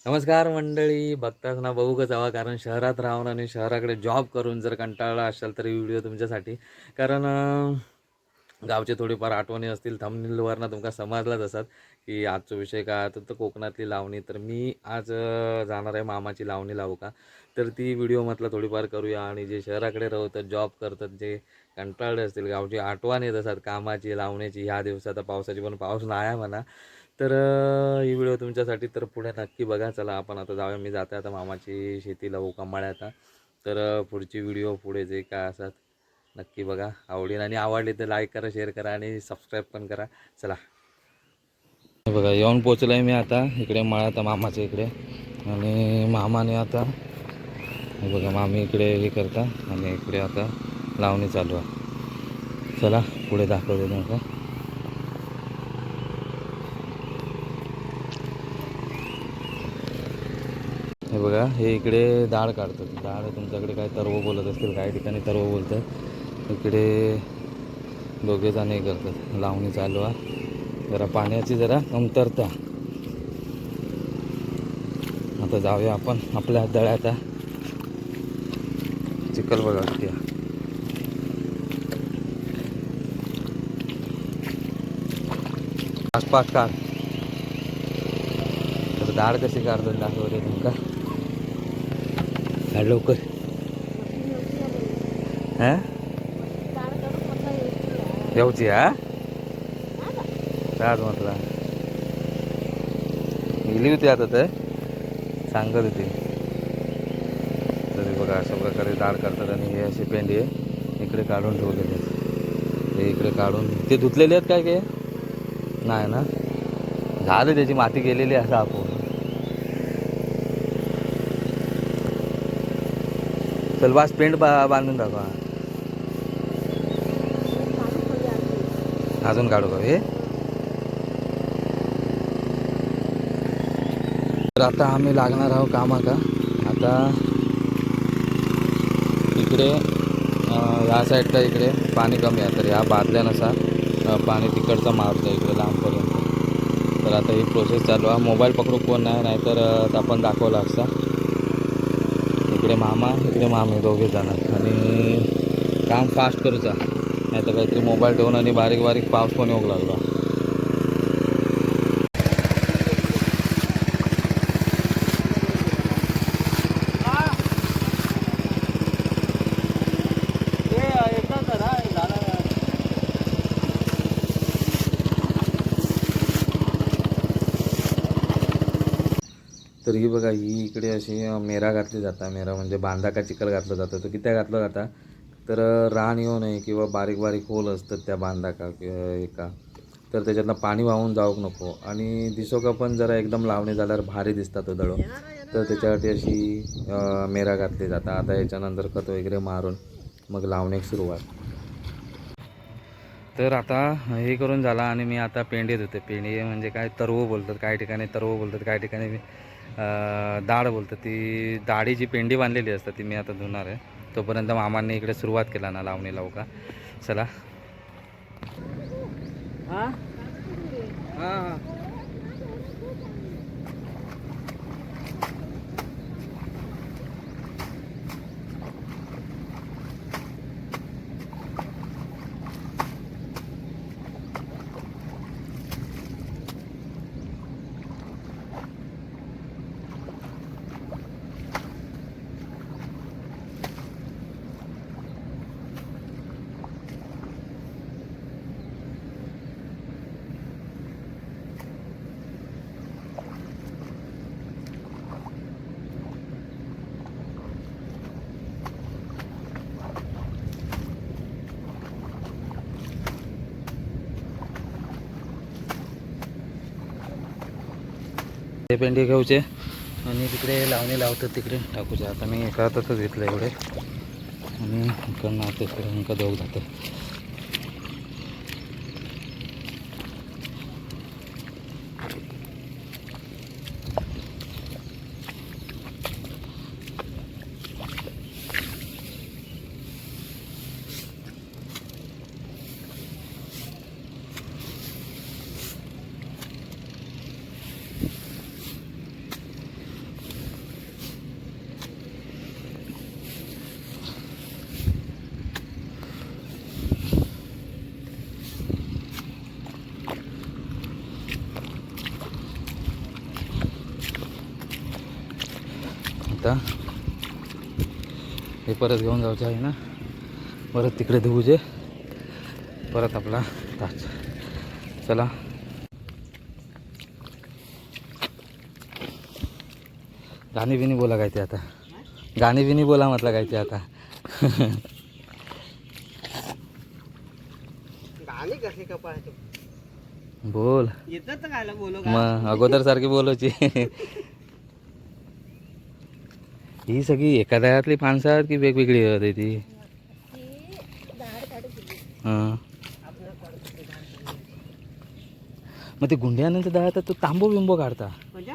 नमस्कार मंडळी, बघताच ना बघू का जावा, कारण शहरात राहून आणि शहराकडे जॉब करून जर कंटाळला असाल तर ही व्हिडिओ तुमच्यासाठी. कारण गावचे थोडीफार आठवणी असतील. थंबनेलवरनं तुमका समजलाच असतात की आजचा विषय काय आहे. तर कोकणातली लावणी. तर मी आज जाणार आहे मामाची लावणी लावू का. तर ती व्हिडिओ म्हटलं थोडीफार करूया. आणि जे शहराकडे राहतात, जॉब करतात, जे कंटाळले असतील, गावची आठवण येत असतात कामाची, लावण्याची, ह्या दिवसात पावसाची, पण पाऊस नाही आहे म्हणा. तर ही व्हिडिओ तुमच्यासाठी. तर पुढे नक्की बघा. चला आपण आता जाऊया. मी जाते आता मामाची शेती लावू कमाळे आता. तर पुढची व्हिडिओ पुढे जे काय असतात नक्की बघा. आवडेल आणि आवडली तर लाईक करा, शेअर करा आणि सबस्क्राईब पण करा. चला हे बघा, येऊन पोचलो आहे मी आता इकडे मळ्यात मामाच्या इकडे. आणि मामाने आता हे बघा, मामी इकडे हे करता आणि इकडे आता लावणी चालू आहे. चला पुढे दाखवते नका. हे बघा, हे इकडे डाळ काढतात. डाळ तुमच्याकडे काय तरव बोलत असतील, काही ठिकाणी तरव बोलतात. इकडे दोघे जण हे करतात, लावणी चालू आहे. जरा पाण्याची जरा कमतरता. आता जाऊया आपण आपल्या दळ्यात. आता चिखल बघा किती आहे. आसपास काढ. तर डाळ कशी काढतात दाखवते तुमका. काढ लवकर. हां येऊची हा काय म्हटलं गेली होती आता तर सांगत होती. तरी बघा अशा प्रकारे डाळ करतात. आणि हे अशी पेंडी आहे इकडे काढून ठेवलेले आहेत. ते इकडे काढून ते धुतलेले आहेत काय काय नाही ना. झालं त्याची माती गेलेली असं आपण. चल बास पेंट बांधून दाखवा. अजून काढू का हे. तर आता आम्ही लागणार आहोत कामाका. आता इकडे ह्या साईडला इकडे पाणी कमी आहे. तर ह्या बादल्यानुसार पाणी तिकडचं मारतं इकडे लांबपर्यंत. तर आता ही प्रोसेस चालू आहे. मोबाईल पकडू कोण नाही, नाहीतर आपण दाखवलं असता. इकडे मामा इकडे मामी दोघे जाणार. आणि काम फास्ट करूचा, नाही तर काहीतरी मोबाईल ठेवून आणि बारीक बारीक पाऊस पण येऊ लागला. तर ही बघा, ही इकडे अशी मेरा घातली जाता. मेरा म्हणजे बांधा का चिखल घातलं जातं. तो किती घातलं जाता तर रान येऊ नये किंवा बारीक बारीक होल असतात त्या बांधा का एका, तर त्याच्यातनं पाणी वाहून जाऊ नको. आणि दिसो का पण जरा एकदम लावणे झाल्यावर भारी दिसतात तो दळो. तर त्याच्यासाठी अशी मेरा घातली जाता. आता याच्यानंतर खत वगैरे मारून मग लावण्याची सुरुवात. तर आता हे करून झाला आणि मी आता पेंडीत होते. पेंडी म्हणजे काय तरवू बोलतात, काही ठिकाणी तरवू बोलतात, काही ठिकाणी दाढ बोलतात. ती दाढी पेंडी बांधलेली असतात ती मी आता धुणार आहे. तोपर्यंत मामांनी इकडे सुरुवात केला ना लावणी लावू का. चला. हां हां हे पेंडी घेऊचे आणि तिकडे लावणी लावतात तिकडे टाकूचे. आता मी एका हातातच घेतलं एवढे आणि इकडनं आता इकडे इंका दोघ जातं. आता हे परत घेऊन जायचं आहे ना, परत तिकडे धुवूचे, परत आपला तास. चला गाणी बिनी बोला काय ते आता, गाणी बिनी बोला म्हटलं काय ते आता. गाणी कसे कपाळाचे बोल येतात तर खायला बोलो का? मग अगोदर सारखी बोलायची. ही सगळी एका दह्यातली माणसं आहेत की वेगवेगळी आहेत ती? हां, मग ते गुंड्यानंतर दह्यात तो तांबो बिंबो काढता. म्हणजे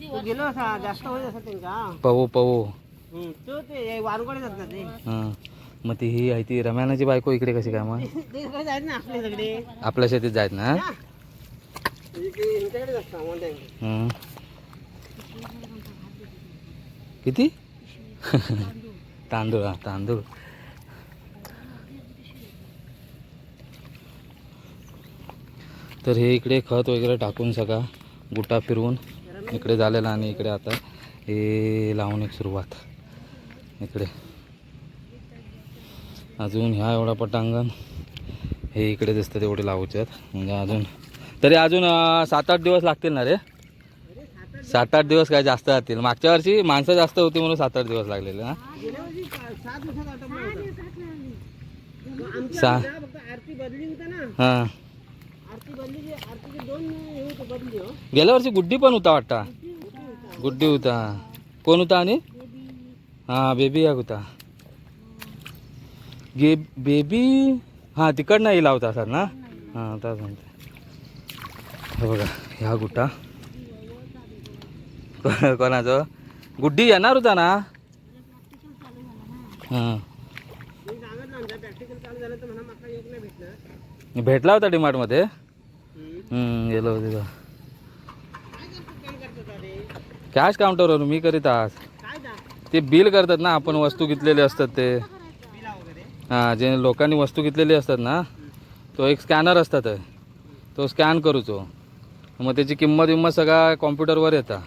तू गेलो असा जास्त होईल असं त्यांचा. पवो पवो. तो ते वारगोडे जातात ते. हां, मग ती ही आहे ती रम्यानाची बायको इकडे कशी काय? मग ते सगळे जायत ना आपले सगळे. आपल्या शेतीत जायत ना. त्यांच्याकडेच असतात म्हणते. हं. किती? तांदूळ, हा तांदूळ. तर हे इकडे खत वगैरे टाकून सगळा गुटा फिरवून इकडे झालेला आणि इकडे आता हे लावून एक सुरुवात. इकडे अजून ह्या एवढा पटांगण हे इकडे दिसतं तेवढे लावायचे आहेत. म्हणजे अजून तरी अजून 7-8 दिवस लागतील ना रे? 7-8 दिवस काय जास्त जातील. मागच्या वर्षी माणसं जास्त होती म्हणून 7-8 दिवस लागलेले ना. गेल्या वर्षी 7 दिवसात आटोपला होता. फक्त आरती बदली होता ना. हां, आरती बदली, आरतीचे 2 हे होते बदली हो. गेल्या वर्षी गुड्डी पण होता वाटता. गुड्डी होता. कोण होता? आणि हां बेबी या होता. बेबी हां तिकडनं येईल होता सर ना. हां तर म्हणते हे बघा ह्या गुटा कोणाचं गुड्डी येणार होता ना. हां मी सांगत ना आमच्या प्रॅक्टिकल चालू झालं तर म्हणा माका योग नाही भेटणार. भेटला होता डिमार्टमध्ये. गेलो होते काय करतो काम करतो अरे कॅश काउंटरवर मी करीत आज. काय दा ते बिल करतात ना, आपण वस्तू घेतलेली असतात ते. बिला वगैरे हां जे लोकांनी वस्तू घेतलेली असतात ना, तो एक स्कॅनर असतात तो स्कॅन करूचो. मग त्याची किंमत सगळा कॉम्प्युटरवर येता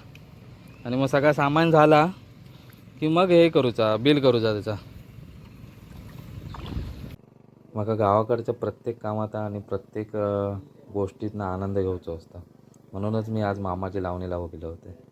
आणि मग सगळा सामान झाला की मग हे करूचा बिल करूचा त्याचा. म्हाका गावाकडच्या प्रत्येक कामात आणि प्रत्येक गोष्टीतनं आनंद घेऊचो असता. म्हणूनच मी आज मामाची लावणी लावू गेले होते.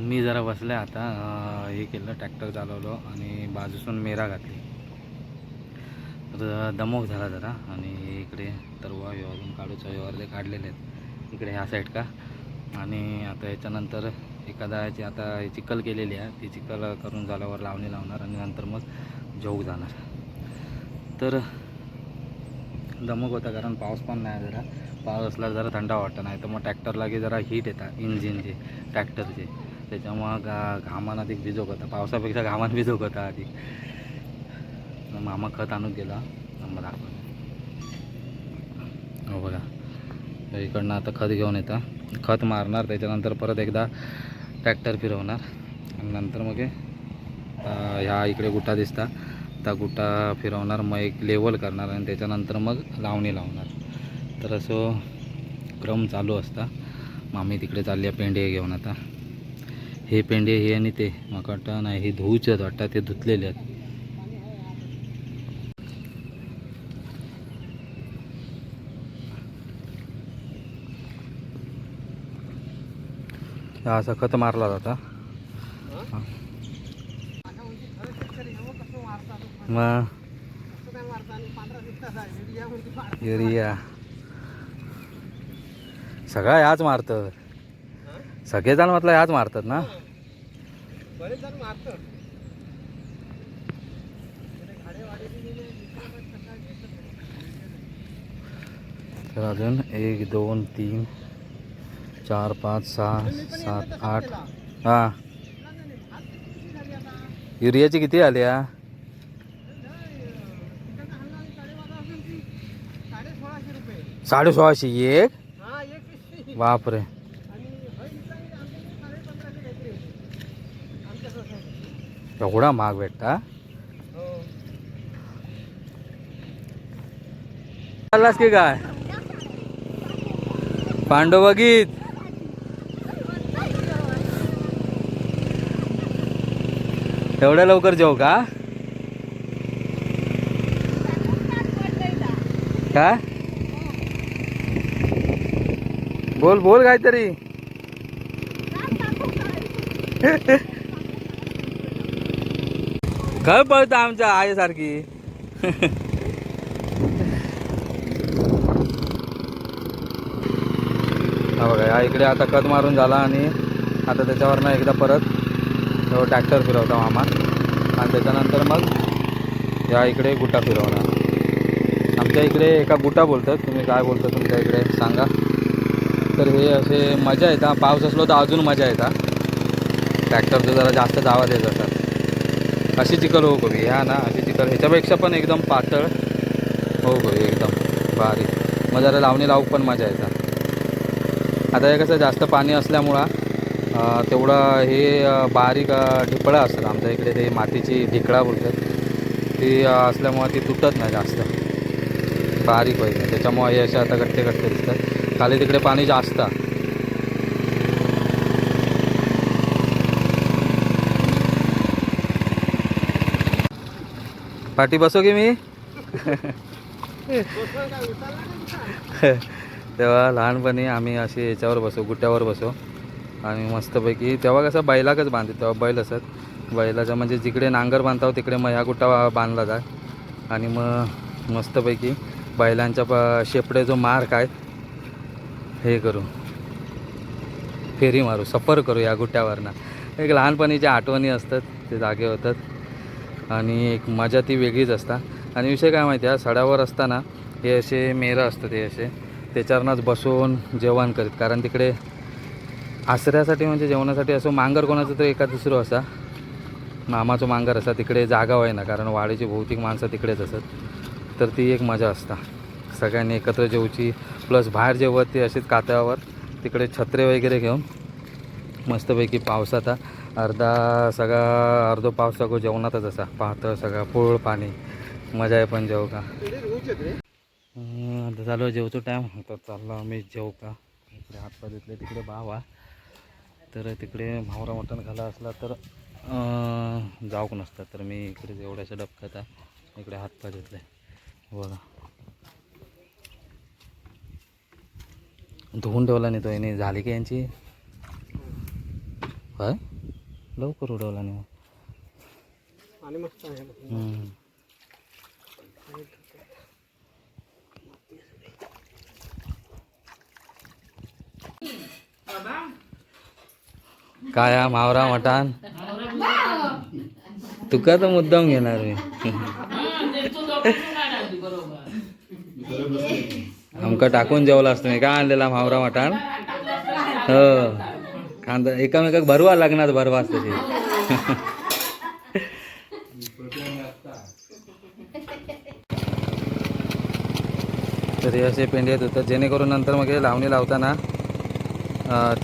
मी जरा बसले आता हे केलं ट्रॅक्टर चालवलो आणि बाजूसून मेरा घातली तर दमक झाला जरा. आणि इकडे तरवा व्यवहारून काढूचा व्यवहार ते काढलेले आहेत इकडे ह्या साईड का. आणि आता याच्यानंतर एखादा याची आता चिखल केलेली आहे ती चिखल करून झाल्यावर लावणी लावणार आणि नंतर मग झोक जाणार. तर दमक होता कारण पाऊस पण नाही. जरा पाऊस असला जरा थंडा वाटतं, नाही तर मग ट्रॅक्टरला की जरा हीट येतात इंजिनचे ट्रॅक्टरचे, त्याच्यामुळं घामान अधिक भिजोक होता. पावसापेक्षा घामान भिजोक होता आधी. मामा खत आणून गेला मग दाखव. हो बघा इकडनं आता खत घेऊन येता, खत मारणार, त्याच्यानंतर परत एकदा ट्रॅक्टर फिरवणार आणि नंतर मग ह्या इकडे गुटा दिसता त्या गुटा फिरवणार, मग एक लेवल करणार आणि त्याच्यानंतर मग लावणी लावणार. तर असं क्रम चालू असता. मामी तिकडे चालली आहे पेंडे घेऊन. आता हे पेंडे हे आणि ते मग वाटतं नाही हे धुवूचे आहेत वाटतं, ते धुतलेले आहेत. हा असा खत मारला जाता. मग युरिया सगळा ह्याच मारतं. सगळेजण म्हटलं ह्याच मारतात ना. बरेच जण मारतात. तर अजून 1 2 3 4 5 6 7 8. हां युरियाची किती आली या? 1650 एक. हा एक पिशवी. बापरे. आणि हळदीचा आमच्याकडे 1550 काहीतरी होते आमच्या सोसायटीत. एवढा महाग भेटता? हो. चाललास की काय पांडव बघित? एवढ्या लवकर जेव का? काय बोल बोल काहीतरी. काय पळतं आमच्या आईसारखी. हा बघा या इकडे आता कद मारून झाला आणि आता त्याच्यावरनं एकदा परत ट्रॅक्टर फिरवता मामा आणि त्याच्यानंतर मग या इकडे गुटा फिरवणार. आमच्या इकडे एका गुटा बोलतात, तुम्ही काय बोलता तुमच्या इकडे सांगा. तर हे असे मजा येतात, पाऊस असलो तर अजून मजा येतात. ट्रॅक्टरचं जरा जास्त धावा देत असतात. अशी चिखल हो कवी ह्या ना, अशी चिखल ह्याच्यापेक्षा पण एकदम पातळ हो कवी एकदम बारीक. मग जरा लावणी लावूक पण मजा येतात. आता हे कसं जास्त पाणी असल्यामुळं तेवढं हे बारीक ढिपळं असतात. आमच्या इकडे ते मातीची ढिकळा बोलतात, ती असल्यामुळं ती तुटत नाही जास्त, बारीक होईल नाही. त्याच्यामुळे हे असे आता गट्टे गट्टे दिसतात. खाली तिकडे पाणी जास्त. पाठी बसो की मी. तेव्हा लहानपणी आम्ही असे याच्यावर बसो, गुट्यावर बसो आणि मस्तपैकी तेव्हा कसं बैलाकच बांधतो. तेव्हा बैल असत बैलाचा म्हणजे जिकडे नांगर बांधतो तिकडे मग ह्या गुट्टा बांधला जाय आणि मग मस्तपैकी बैलांच्या शेपडे जो मार काय हे करू, फेरी मारू, सफर करू या गुट्यावरनं. एक लहानपणीच्या आठवणी असतात, ते जागे होतात आणि एक मजा ती वेगळीच असतात. आणि विषय काय माहिती आहे, सड्यावर असताना हे असे मेरं असतात, हे असे त्याच्यावरनंच बसून जेवण करीत. कारण तिकडे आसऱ्यासाठी म्हणजे जेवणासाठी असं मांगर कोणाचं तर एका दुसरं असा मामाचं मांगर असा तिकडे जागा होय ना, कारण वाडीची बहुतेक माणसं तिकडेच असत. तर ती एक मजा असता, सगळ्यांनी एकत्र जेवची. प्लस बाहेर जेवत ते असेच कात्यावर तिकडे छत्रे वगैरे घेऊन मस्तपैकी पावसात अर्धो पाऊस सगळं जेवणातच असा पाहतं सगळं पोळ पाणी मजा आहे. पण जेव का आता चालू जेवतो टाईम आता चाललो आम्ही जेव का. इकडे हातपाय धुतले, तिकडे भावा तर तिकडे भावरा मटण खाला असला तर जाऊक नसतात. तर मी इकडे एवढ्याशा डबक्यात आहे, इकडे हातपाय धुतले बघा. धुवून ठेवला नाही तो याने, झाली की यांची काय लवकर उडवला नाही आणि मस्त आहे. काय मावरा मटण तुका तर मुद्दाम घेणार मी. आमका टाकून जेवला असतं मी काय आणलेला मावरा मटण. हो कांदा एकामेकाक भरवा लागणार, भरवा असतं ते. तर हे असे पेंडे होतात जेणेकरून नंतर मग हे लावणी लावताना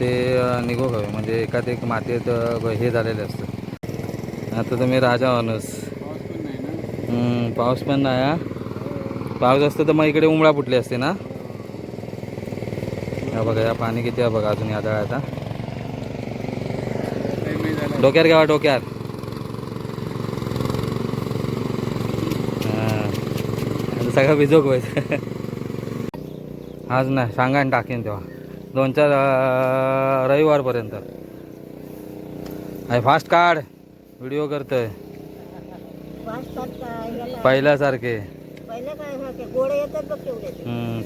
ते निघू हवे, म्हणजे एकात एक मातीत हे झालेले असतं. आता तुम्ही राजा माणूस. पाऊस पण नाही हा. पाऊस असतं तर मग इकडे उमळा फुटली असते ना. हा बघा या पाणी किती आहे बघा अजून या आता डोक्यात घ्यावा डोक्यात. हां आता सगळं भिजोक व्हायचं. आज नाही सांगा आणि टाकेन तेव्हा 2-4 रविवारपर्यंत. आहे फास्ट काढ, व्हिडिओ करतोय पहिल्यासारखे.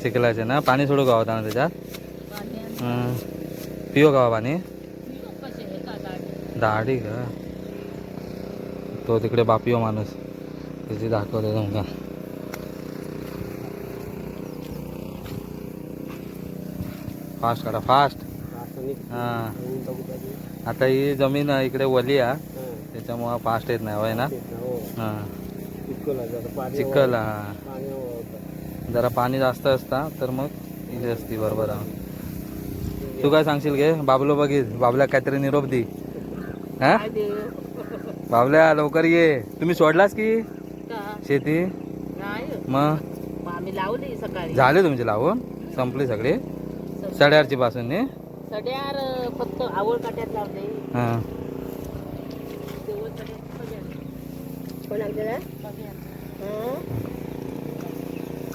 चिखलाचे ना पाणी सोडू गावात ना त्याच्यात. पिओ गावा पाणी. दाढी का तो तिकडे बापियो माणूस त्याची दाखवते तुमका. फास्ट करा फास्ट. हां आता ही जमीन इकडे वली आहे त्याच्यामुळं फास्ट येत नाही होय ना. हां चिखल हां जरा पाणी जास्त असता तर मग इथे असती बरोबर. तू काय सांगशील घे बाबलो बघित बाबल्या काहीतरी निरोप दे. हा बाबल्या लवकर ये. तुम्ही सोडलास की शेती मग आम्ही लावली सकाळी. झाले तुमचे लावून संपली सगळी 8:30 पासून ने. सड्यार फक्त आवळ काट्यात लावले. हां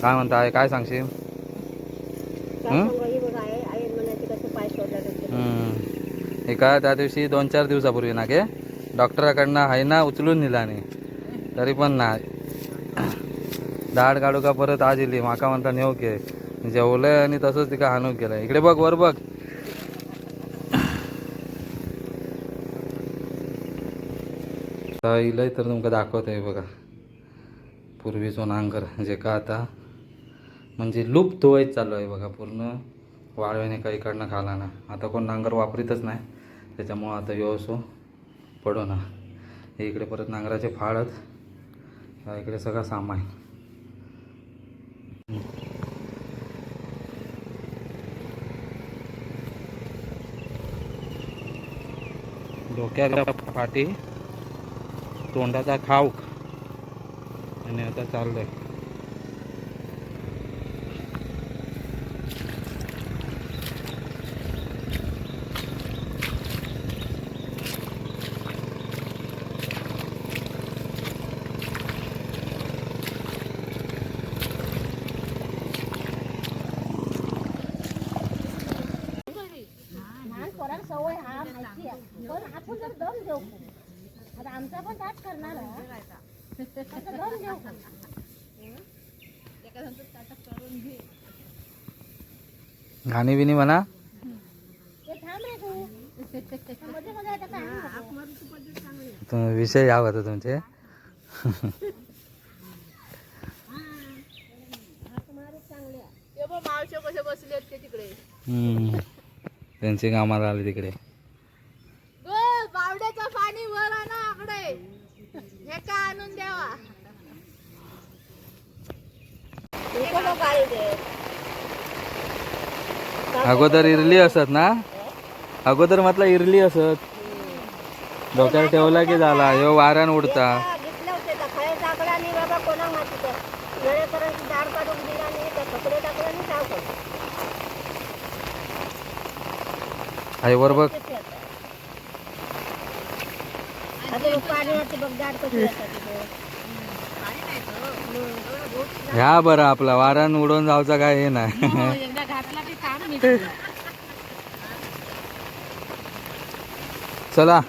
काय म्हणताय काय सांगशील. हे काय त्या दिवशी 2-4 दिवसापूर्वी ना गे डॉक्टराकडनं आहे ना उचलून नेला नाही तरी पण नाही. दाढ काढू का परत आज येली माका म्हणता नेऊ के जेवलंय आणि तसंच तिका हाणूक केलंय. इकडे बघ वर बघ. इलय तर तुमका दाखवतोय बघा पूर्वीचो नांगर जे का आता म्हणजे लुप्त होत चालू आहे बघा. पूर्ण वाळव्याने काही इकडनं खाला ना. आता कोण नांगर वापरीतच नाही त्याच्यामुळं आता व्यवसो पडो ना. हे इकडे परत नांगराचे फाळत इकडे सगळं सामान. डोक्याला फाटी तोंडाचा खाऊक आणि आता चाललंय. सवय हा माहिती आहे पण आपण जर दम देऊ आता आमचा पण ताट करणार दम देऊ गाणी बिनी म्हणा. विषय याव होता तुमचे. कसे बसले तिकडे त्यांची कामाला आली तिकडे. बावड्याचं पाणी वर आणा आकडे हे का आणून द्यावा. अगोदर इरली असत ना अगोदर म्हटलं इरली असत डोक्यावर ठेवला की झाला. ह्यो वाऱ्यान उडता. वर बघ ह्या बरं आपला वाऱ्यान उडून जायचा काय हे नाही. चला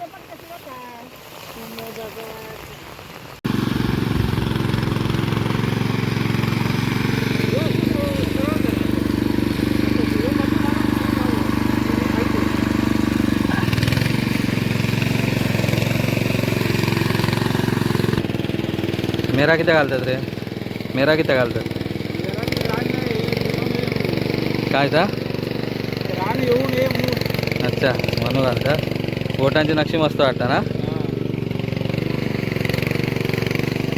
मेरा किती घालतात रे. मेरा किती घालतात काय का. अच्छा म्हणून घालतात. बोटांची नक्षी मस्त वाटतं ना.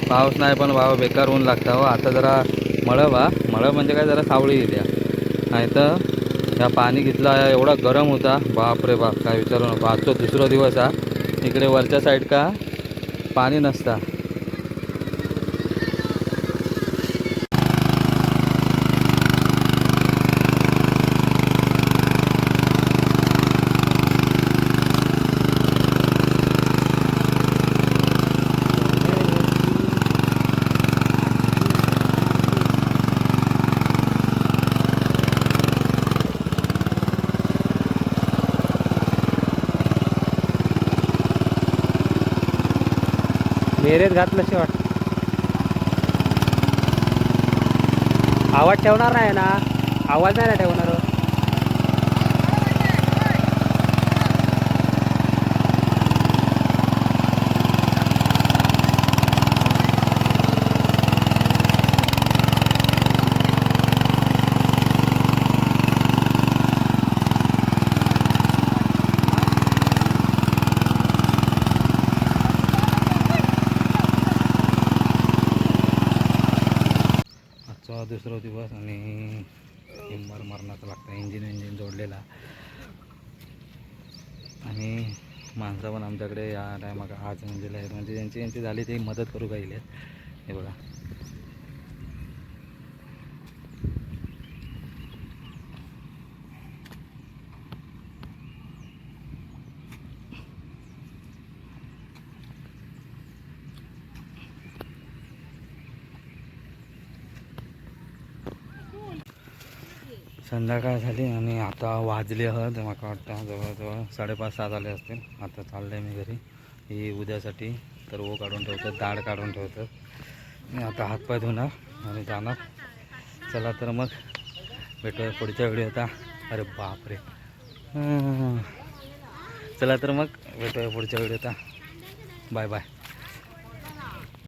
पाऊस नाही पण भाव बेकार ऊन लागता हो. आता जरा मळं म्हणजे काय जरा सावळी येत्या नाही तर ह्या पाणी घेतला एवढा गरम होता बाप रे बाप काय विचारू नको. आजचा 2रा दिवस हा. इकडे वरच्या साईड का पाणी नसता. मेरेत घातलं शे वाटतं. आवाज ठेवणार नाही ना. आवाज नाही ना ठेवणार. दुसरा दिवस आणि मरणाचं लागतं. इंजिन जोडलेला आणि माणसं पण आमच्याकडे या टायमाला आज म्हणजे यांची झाली ती मदत करू पाहिजे. हे बघा संध्याकाळ झाली आणि आता वाजले आहात मला वाटतं जवळजवळ 5:30-6 झाले असतील. आता चाललं आहे मी घरी. ही उद्यासाठी तर काढून ठेवतात, डाळ काढून ठेवतात. मी आता हातपाय धुणार आणि जाणार. चला तर मग भेटूया पुढच्या व्हिडिओ. आता अरे बापरे, चला तर मग भेटूया पुढच्या व्हिडिओ. आता बाय बाय.